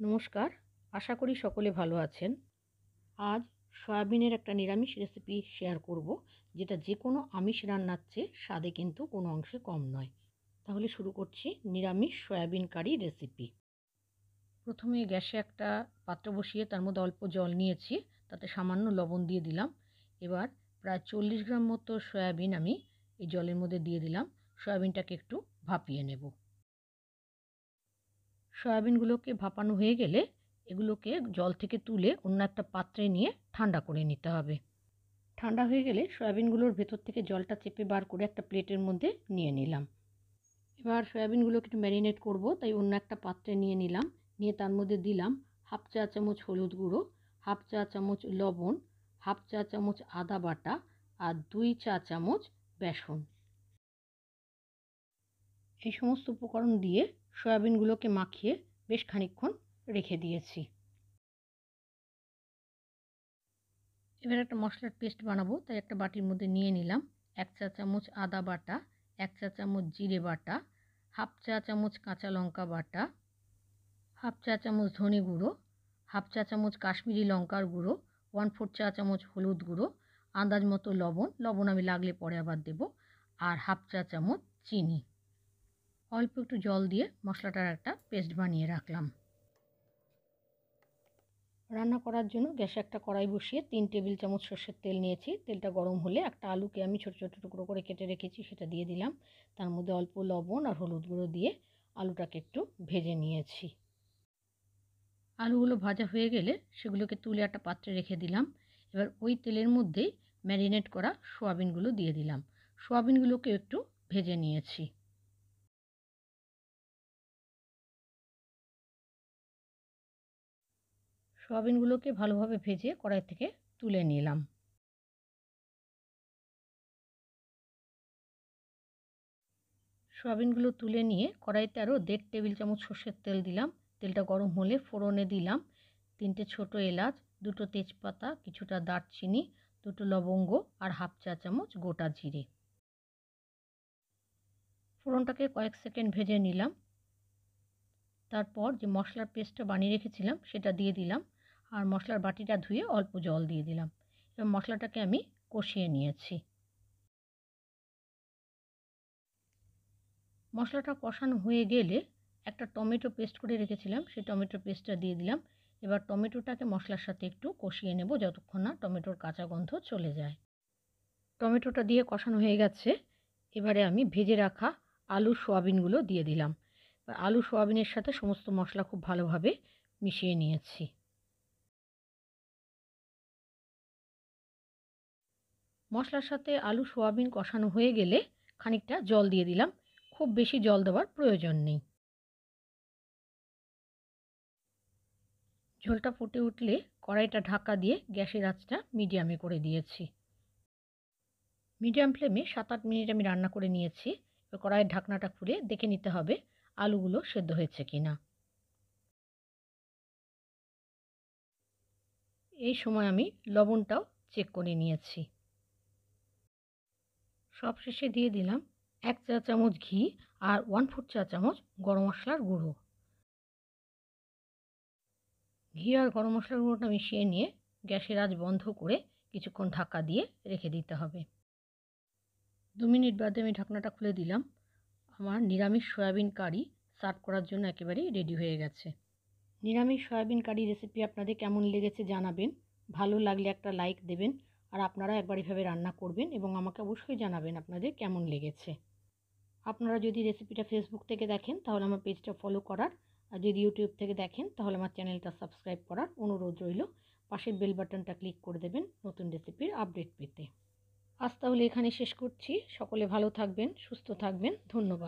নমস্কার, আশা করি সকলে ভালো আছেন। আজ সয়াবিনের একটা নিরামিষ রেসিপি শেয়ার করব, যেটা যে কোনো আমিষ রান্নার চেয়ে স্বাদে কিন্তু কোনো অংশে কম নয়। তাহলে শুরু করছি নিরামিষ সয়াবিন কারি রেসিপি। প্রথমে গ্যাসে একটা পাত্র বসিয়ে তার মধ্যে অল্প জল নিয়েছি, তাতে সামান্য লবণ দিয়ে দিলাম। এবার প্রায় 40 গ্রাম মতো সয়াবিন আমি এই জলের মধ্যে দিয়ে দিলাম। সয়াবিনটাকে একটু ভাপিয়ে নেব। সয়াবিনগুলোকে ভাপানো হয়ে গেলে এগুলোকে জল থেকে তুলে অন্য একটা পাত্রে নিয়ে ঠান্ডা করে নিতে হবে। ঠান্ডা হয়ে গেলে সয়াবিনগুলোর ভেতর থেকে জলটা চেপে বার করে একটা প্লেটের মধ্যে নিয়ে নিলাম। এবার সয়াবিনগুলোকে একটু ম্যারিনেট করব, তাই অন্য একটা পাত্রে নিয়ে নিলাম। নিয়ে তার মধ্যে দিলাম হাফ চা চামচ হলুদ গুঁড়ো, হাফ চা চামচ লবণ, হাফ চা চামচ আদা বাটা আর 2 চা চামচ বেসন। এই সমস্ত উপকরণ দিয়ে সয়াবিনগুলোকে মাখিয়ে বেশ খানিকক্ষণ রেখে দিয়েছি। এবার একটা মশলার পেস্ট বানাবো, তাই একটা বাটির মধ্যে নিয়ে নিলাম 1 চা চামচ আদা বাটা, 1 চা চামচ জিরে বাটা, হাফ চা চামচ কাঁচা লঙ্কা বাটা, হাফ চা চামচ ধনে গুঁড়ো, হাফ চা চামচ কাশ্মীরি লঙ্কার গুঁড়ো, 1/4 চা চামচ হলুদ গুঁড়ো, আন্দাজ মতো লবণ আমি লাগলে পরে আবার দেব, আর হাফ চা চামচ চিনি। অল্প একটু জল দিয়ে মশলাটার একটা পেস্ট বানিয়ে রাখলাম। রান্না করার জন্য গ্যাসে একটা কড়াই বসিয়ে 3 টেবিল চামচ সর্ষের তেল নিয়েছি। তেলটা গরম হলে একটা আলুকে আমি ছোট ছোট টুকরো করে কেটে রেখেছি সেটা দিয়ে দিলাম। তার মধ্যে অল্প লবণ আর হলুদ গুঁড়ো দিয়ে আলুটাকে একটু ভেজে নিয়েছি। আলুগুলো ভাজা হয়ে গেলে সেগুলোকে তুলে একটা পাত্রে রেখে দিলাম। এবার ওই তেলের মধ্যেই ম্যারিনেট করা সোয়াবিনগুলো দিয়ে দিলাম। সোয়াবিনগুলোকে একটু ভেজে নিয়েছি। সোয়াবিনগুলোকে ভালোভাবে ভেজে কড়াই থেকে তুলে নিলাম। সোয়াবিনগুলো তুলে নিয়ে কড়াইতে আরও 1.5 টেবিল চামচ সর্ষের তেল দিলাম। তেলটা গরম হলে ফোড়নে দিলাম 3টে ছোটো এলাচ, 2টো তেজপাতা, কিছুটা দারচিনি, 2টো লবঙ্গ আর হাফ চা চামচ গোটা জিরে। ফোড়নটাকে কয়েক সেকেন্ড ভেজে নিলাম। তারপর যে মশলার পেস্টটা বানিয়ে রেখেছিলাম সেটা দিয়ে দিলাম, আর মশলার বাটিটা ধুয়ে অল্প জল দিয়ে দিলাম। এবার মশলাটাকে আমি কষিয়ে নিয়েছি। মশলাটা কষানো হয়ে গেলে একটা টমেটো পেস্ট করে রেখেছিলাম, সেই টমেটো পেস্টটা দিয়ে দিলাম। এবার টমেটোটাকে মশলার সাথে একটু কষিয়ে নেব যতক্ষণ না টমেটোর কাঁচা গন্ধ চলে যায়। টমেটোটা দিয়ে কষানো হয়ে গেছে। এবারে আমি ভেজে রাখা আলু সোয়াবিনগুলো দিয়ে দিলাম। আলু সোয়াবিনের সাথে সমস্ত মশলা খুব ভালোভাবে মিশিয়ে নিয়েছি। মশলার সাথে আলু সোয়াবিন কষানো হয়ে গেলে খানিকটা জল দিয়ে দিলাম। খুব বেশি জল দেওয়ার প্রয়োজন নেই। ঝোলটা ফুটে উঠলে কড়াইটা ঢাকা দিয়ে গ্যাসের আঁচটা মিডিয়ামে করে দিয়েছি। মিডিয়াম ফ্লেমে 7-8 মিনিট আমি রান্না করে নিয়েছি। এবার কড়াইয়ের ঢাকনাটা খুলে দেখে নিতে হবে আলুগুলো সেদ্ধ হয়েছে কিনা। এই সময় আমি লবণটাও চেক করে নিয়েছি। সবশেষে দিয়ে দিলাম 1 চা চামচ ঘি আর 1/4 চা চামচ গরম মশলার গুঁড়ো। ঘি আর গরম মশলার গুঁড়োটা মিশিয়ে নিয়ে গ্যাসের আঁচ বন্ধ করে কিছুক্ষণ ঢাকা দিয়ে রেখে দিতে হবে। 2 মিনিট বাদে আমি ঢাকনাটা খুলে দিলাম। আমার নিরামিষ সয়াবিন কারি সার্ভ করার জন্য একেবারেই রেডি হয়ে গেছে। নিরামিষ সয়াবিন কারি রেসিপি আপনাদের কেমন লেগেছে জানাবেন। ভালো লাগলে একটা লাইক দেবেন, আর আপনারা একবার এভাবে রান্না করবেন এবং আমাকে অবশ্যই জানাবেন আপনাদের কেমন লেগেছে। আপনারা যদি রেসিপিটা ফেসবুক থেকে দেখেন তাহলে আমার পেজটা ফলো করার, আর যদি ইউটিউব থেকে দেখেন তাহলে আমার চ্যানেলটা সাবস্ক্রাইব করার অনুরোধ রইল। পাশের বেল বাটনটা ক্লিক করে দেবেন নতুন রেসিপির আপডেট পেতে। আজ তাহলে এখানে শেষ করছি। সকলে ভালো থাকবেন, সুস্থ থাকবেন। ধন্যবাদ।